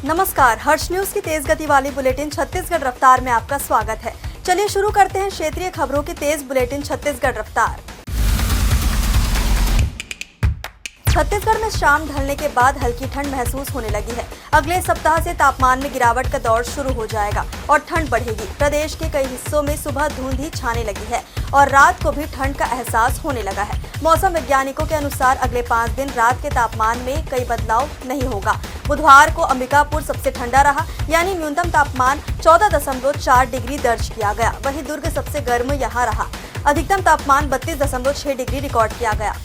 नमस्कार, हर्ष न्यूज की तेज गति वाली बुलेटिन छत्तीसगढ़ रफ्तार में आपका स्वागत है। चलिए शुरू करते हैं क्षेत्रीय खबरों की तेज बुलेटिन छत्तीसगढ़ रफ्तार। छत्तीसगढ़ में शाम ढलने के बाद हल्की ठंड महसूस होने लगी है। अगले सप्ताह से तापमान में गिरावट का दौर शुरू हो जाएगा और ठंड बढ़ेगी। प्रदेश के कई हिस्सों में सुबह धुंध ही छाने लगी है और रात को भी ठंड का एहसास होने लगा है। मौसम वैज्ञानिकों के अनुसार अगले 5 दिन रात के तापमान में कई बदलाव नहीं होगा। बुधवार को अंबिकापुर सबसे ठंडा रहा, यानी न्यूनतम तापमान 14.4 डिग्री दर्ज किया गया। वहीं दुर्ग सबसे गर्म यहां रहा, अधिकतम तापमान 32.6 डिग्री रिकॉर्ड किया गया।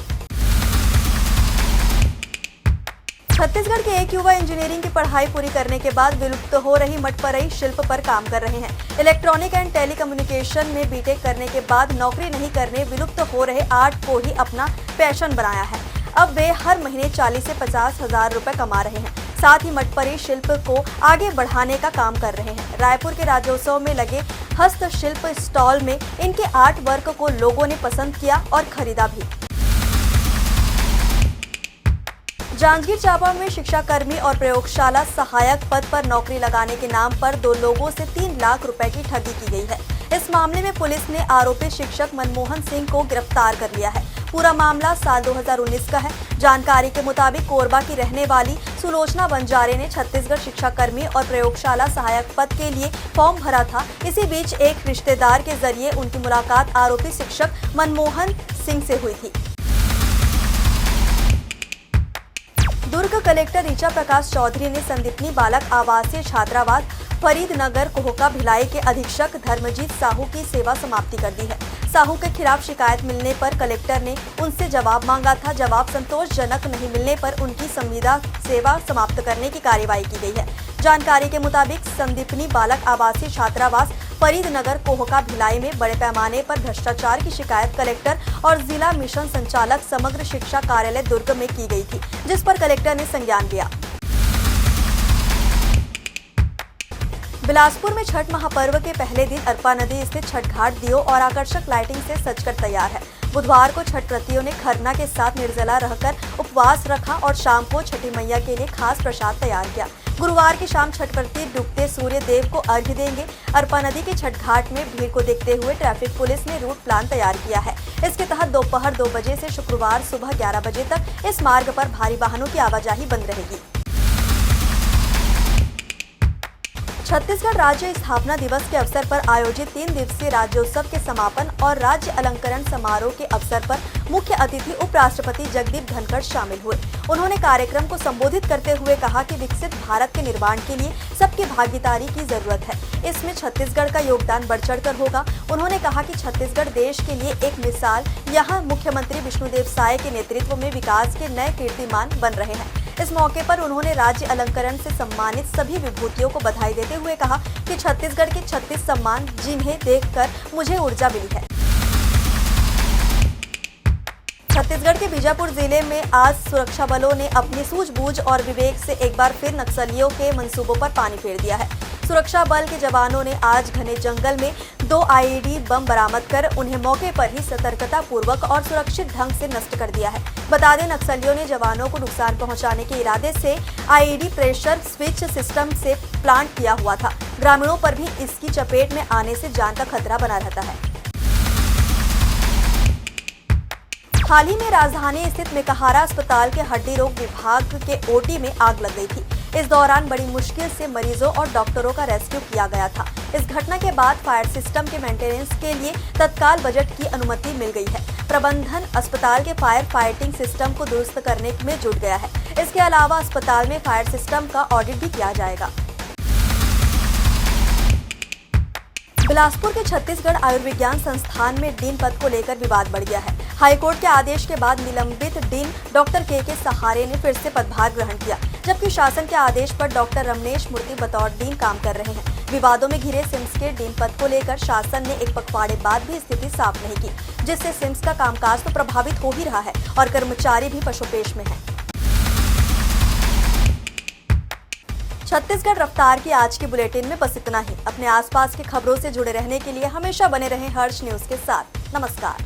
छत्तीसगढ़ के एक युवा इंजीनियरिंग की पढ़ाई पूरी करने के बाद विलुप्त हो रही मटपरई शिल्प पर काम कर रहे हैं। इलेक्ट्रॉनिक एंड टेलीकम्युनिकेशन में बीटेक करने के बाद नौकरी नहीं करने विलुप्त हो रहे आर्ट को ही अपना पैशन बनाया है। अब वे हर महीने 40 से 50 हजार रुपए कमा रहे हैं। साथ ही मटपरी शिल्प को आगे बढ़ाने का काम कर रहे हैं। रायपुर के राज्योत्सव में लगे हस्तशिल्प स्टॉल में इनके आर्ट वर्क को लोगों ने पसंद किया और खरीदा भी। जांजगीर चांपा में शिक्षाकर्मी और प्रयोगशाला सहायक पद पर नौकरी लगाने के नाम पर 2 लोगों से 3 लाख रुपए की ठगी की गई है। इस मामले में पुलिस ने आरोपी शिक्षक मनमोहन सिंह को गिरफ्तार कर लिया है। पूरा मामला साल 2019 का है। जानकारी के मुताबिक कोरबा की रहने वाली सुलोचना बंजारे ने छत्तीसगढ़ शिक्षाकर्मी और प्रयोगशाला सहायक पद के लिए फॉर्म भरा था। इसी बीच एक रिश्तेदार के जरिए उनकी मुलाकात आरोपी शिक्षक मनमोहन सिंह से हुई थी। दुर्ग कलेक्टर ऋचा प्रकाश चौधरी ने संदीपनी बालक आवासीय छात्रावास फरीदनगर कोहका भिलाई के अधीक्षक धर्मजीत साहू की सेवा समाप्ति कर दी है। साहू के खिलाफ शिकायत मिलने पर कलेक्टर ने उनसे जवाब मांगा था। जवाब संतोषजनक नहीं मिलने पर उनकी संविदा सेवा समाप्त करने की कार्रवाई की गई है। जानकारी के मुताबिक संदीपनी बालक आवासीय छात्रावास फरीदनगर कोहका भिलाई में बड़े पैमाने पर भ्रष्टाचार की शिकायत कलेक्टर और जिला मिशन संचालक समग्र शिक्षा कार्यालय दुर्ग में की गई थी, जिस पर कलेक्टर ने संज्ञान लिया। बिलासपुर में छठ महापर्व के पहले दिन अरपा नदी स्थित छठ घाट दियों और आकर्षक लाइटिंग से सजकर तैयार है। बुधवार को छठ व्रतियों ने खरना के साथ निर्जला रहकर उपवास रखा और शाम को छठी मैया के लिए खास प्रसाद तैयार किया। गुरुवार की शाम छठ व्रती डूबते सूर्य देव को अर्घ्य देंगे। अरपा नदी के छठ घाट में भीड़ को देखते हुए ट्रैफिक पुलिस ने रूट प्लान तैयार किया है। इसके तहत दोपहर 2 बजे से शुक्रवार सुबह 11 बजे तक इस मार्ग पर भारी वाहनों की आवाजाही बंद रहेगी। छत्तीसगढ़ राज्य स्थापना दिवस के अवसर पर आयोजित 3 दिवसीय राज्योत्सव के समापन और राज्य अलंकरण समारोह के अवसर पर मुख्य अतिथि उपराष्ट्रपति जगदीप धनखड़ शामिल हुए। उन्होंने कार्यक्रम को संबोधित करते हुए कहा कि विकसित भारत के निर्माण के लिए सबकी भागीदारी की जरूरत है। इसमें छत्तीसगढ़ का योगदान बढ़ चढ़कर होगा। उन्होंने कहा कि छत्तीसगढ़ देश के लिए एक मिसाल, यहाँ मुख्यमंत्री विष्णुदेव साय के नेतृत्व में विकास के नए कीर्तिमान बन रहे हैं। इस मौके पर उन्होंने राज्य अलंकरण से सम्मानित सभी विभूतियों को बधाई देते हुए कहा कि छत्तीसगढ़ के 36 सम्मान, जिन्हें देखकर मुझे ऊर्जा मिली है। छत्तीसगढ़ के बीजापुर जिले में आज सुरक्षा बलों ने अपनी सूझबूझ और विवेक से एक बार फिर नक्सलियों के मंसूबों पर पानी फेर दिया है। सुरक्षा बल के जवानों ने आज घने जंगल में 2 आईईडी बम बरामद कर उन्हें मौके पर ही सतर्कता पूर्वक और सुरक्षित ढंग से नष्ट कर दिया है। बता दें, नक्सलियों ने जवानों को नुकसान पहुंचाने के इरादे से आईईडी प्रेशर स्विच सिस्टम से प्लांट किया हुआ था। ग्रामीणों पर भी इसकी चपेट में आने से जान का खतरा बना रहता है। हाल ही में राजधानी स्थित मेकाहारा अस्पताल के हड्डी रोग विभाग के ओटी में आग लग गई थी। इस दौरान बड़ी मुश्किल से मरीजों और डॉक्टरों का रेस्क्यू किया गया था। इस घटना के बाद फायर सिस्टम के मेंटेनेंस के लिए तत्काल बजट की अनुमति मिल गई है। प्रबंधन अस्पताल के फायर फाइटिंग सिस्टम को दुरुस्त करने में जुट गया है। इसके अलावा अस्पताल में फायर सिस्टम का ऑडिट भी किया जाएगा। बिलासपुर के छत्तीसगढ़ आयुर्विज्ञान संस्थान में डीन पद को लेकर विवाद बढ़ गया है। हाईकोर्ट के आदेश के बाद निलंबित डीन डॉक्टर के सहारे ने फिर से पदभार ग्रहण किया, जबकि शासन के आदेश पर डॉक्टर रमनेश मूर्ति बतौर डीन काम कर रहे हैं। विवादों में घिरे सिम्स के डीन पद को लेकर शासन ने एक पखवाड़े बाद भी स्थिति साफ नहीं की, जिससे सिम्स का कामकाज तो प्रभावित हो ही रहा है और कर्मचारी भी पशुपेश में है। छत्तीसगढ़ रफ्तार की आज की बुलेटिन में बस इतना ही। अपने आसपास की खबरों से जुड़े रहने के लिए हमेशा बने रहें हर्ष न्यूज के साथ। नमस्कार।